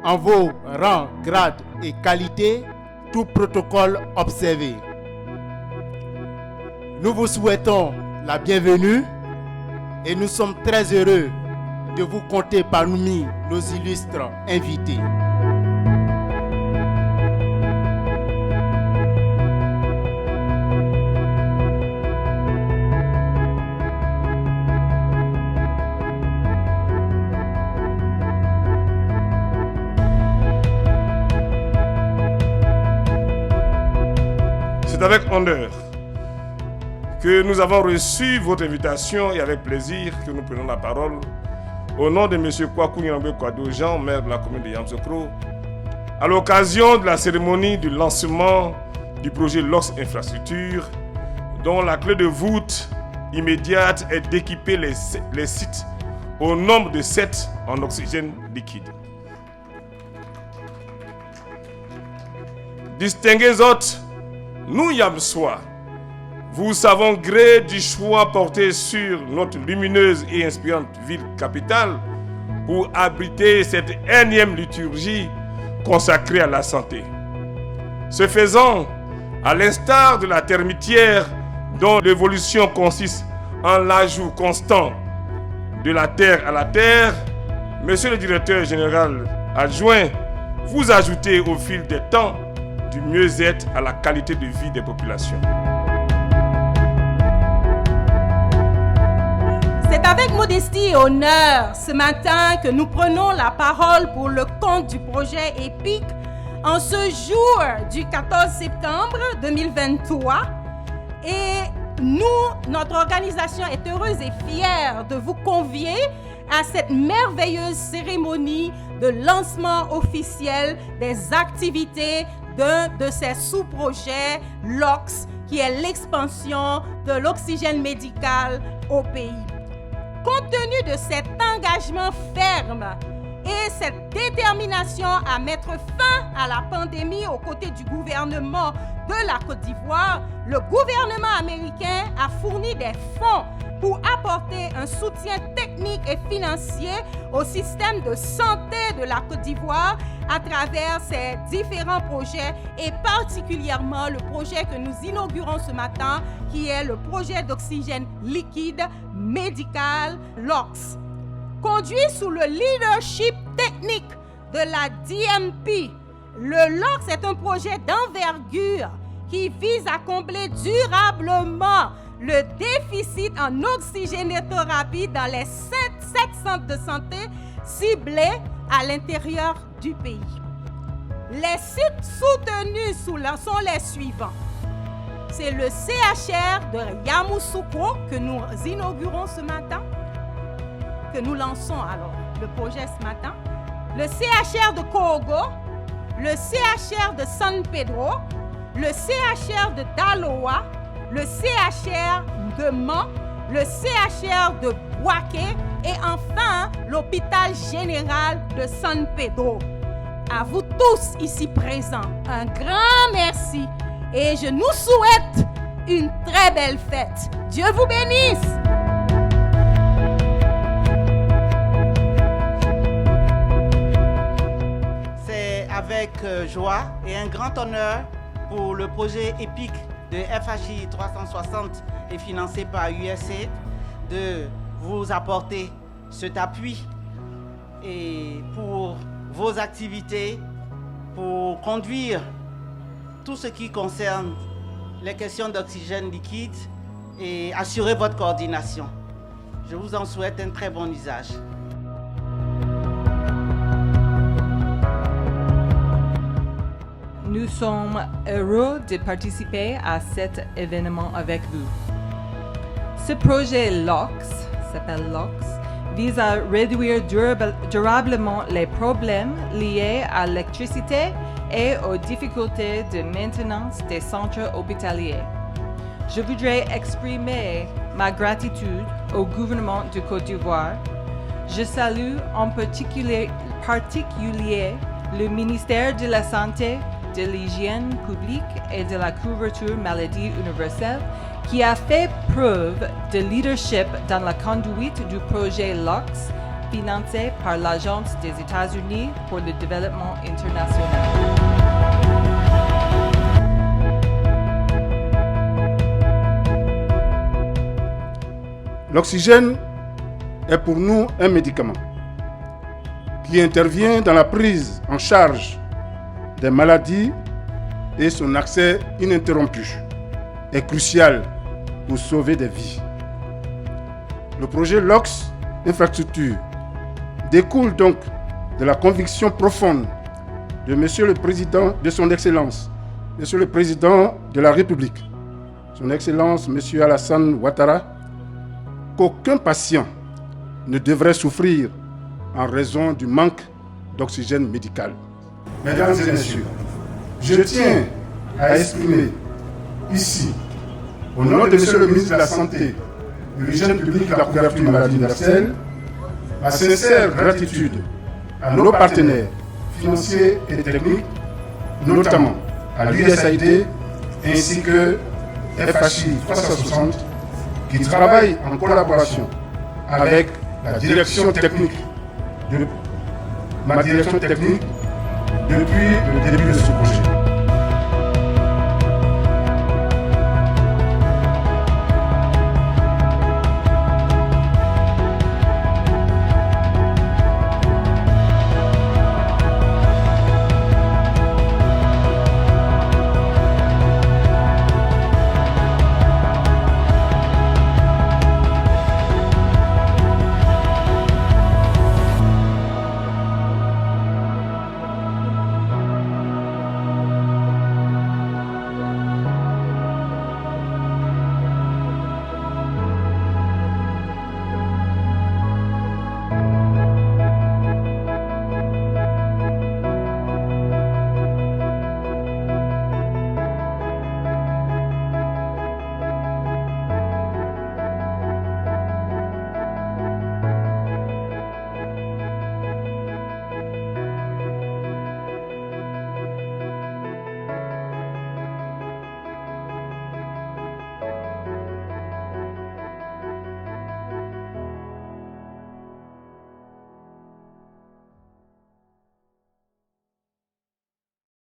En vos rangs, grades et qualités, tout protocole observé. Nous vous souhaitons la bienvenue et nous sommes très heureux de vous compter parmi nos illustres invités. C'est avec honneur que nous avons reçu votre invitation et avec plaisir que nous prenons la parole au nom de M. Kwaku Nyanbe Kwado Jean, maire de la commune de Yamoussoukro, à l'occasion de la cérémonie du lancement du projet LOX Infrastructure, dont la clé de voûte immédiate est d'équiper les sites au nombre de 7 en oxygène liquide. Distingués hôtes, nous Yamsois, vous savons gré du choix porté sur notre lumineuse et inspirante ville capitale pour abriter cette énième liturgie consacrée à la santé. Ce faisant, à l'instar de la termitière dont l'évolution consiste en l'ajout constant de la terre à la terre, Monsieur le directeur général adjoint, vous ajoutez au fil des temps du mieux-être à la qualité de vie des populations. C'est avec modestie et honneur ce matin que nous prenons la parole pour le compte du projet EPIC en ce jour du 14 septembre 2023. Et notre organisation est heureuse et fière de vous convier à cette merveilleuse cérémonie de lancement officiel des activités d'un de ces sous-projets LOX, qui est l'expansion de l'oxygène médical au pays. Compte tenu de cet engagement ferme et cette détermination à mettre fin à la pandémie aux côtés du gouvernement de la Côte d'Ivoire, le gouvernement américain a fourni des fonds pour apporter un soutien technique et financier au système de santé de la Côte d'Ivoire à travers ces différents projets et particulièrement le projet que nous inaugurons ce matin qui est le projet d'oxygène liquide médical LOX. Conduit sous le leadership technique de la DMP, le LOX est un projet d'envergure qui vise à combler durablement le déficit en oxygénothérapie dans les 7 centres de santé ciblés à l'intérieur du pays. Les sites soutenus sont les suivants. C'est le CHR de Yamoussoukro que nous inaugurons ce matin, que nous lançons alors le projet ce matin. Le CHR de Kogo, le CHR de San Pedro, le CHR de Daloa, le CHR de Mans, le CHR de Bouaké et enfin l'hôpital général de San Pedro. À vous tous ici présents, un grand merci et je nous souhaite une très belle fête. Dieu vous bénisse. C'est avec joie et un grand honneur pour le projet EPIC de FHI 360 et financé par USAID de vous apporter cet appui et pour vos activités, pour conduire tout ce qui concerne les questions d'oxygène liquide et assurer votre coordination. Je vous en souhaite un très bon usage. Nous sommes heureux de participer à cet événement avec vous. Ce projet LOX, s'appelle LOX, vise à réduire durablement les problèmes liés à l'électricité et aux difficultés de maintenance des centres hospitaliers. Je voudrais exprimer ma gratitude au gouvernement de Côte d'Ivoire. Je salue en particulier le ministère de la Santé, de l'Hygiène publique et de la couverture maladie universelle qui a fait preuve de leadership dans la conduite du projet LOX financé par l'Agence des États-Unis pour le développement international. L'oxygène est pour nous un médicament qui intervient dans la prise en charge des maladies et son accès ininterrompu est crucial pour sauver des vies. Le projet LOX Infrastructure découle donc de la conviction profonde de Monsieur le Président, de son Excellence, Monsieur le Président de la République, Son Excellence Monsieur Alassane Ouattara, qu'aucun patient ne devrait souffrir en raison du manque d'oxygène médical. Mesdames et messieurs, je tiens à exprimer ici, au nom de Monsieur le ministre de la Santé, de l'Hygiène publique et de la couverture maladie universelle, ma sincère gratitude à nos partenaires financiers et techniques, notamment à l'USAID ainsi que FHI 360, qui travaillent en collaboration avec la direction technique ma direction technique depuis le début de ce projet.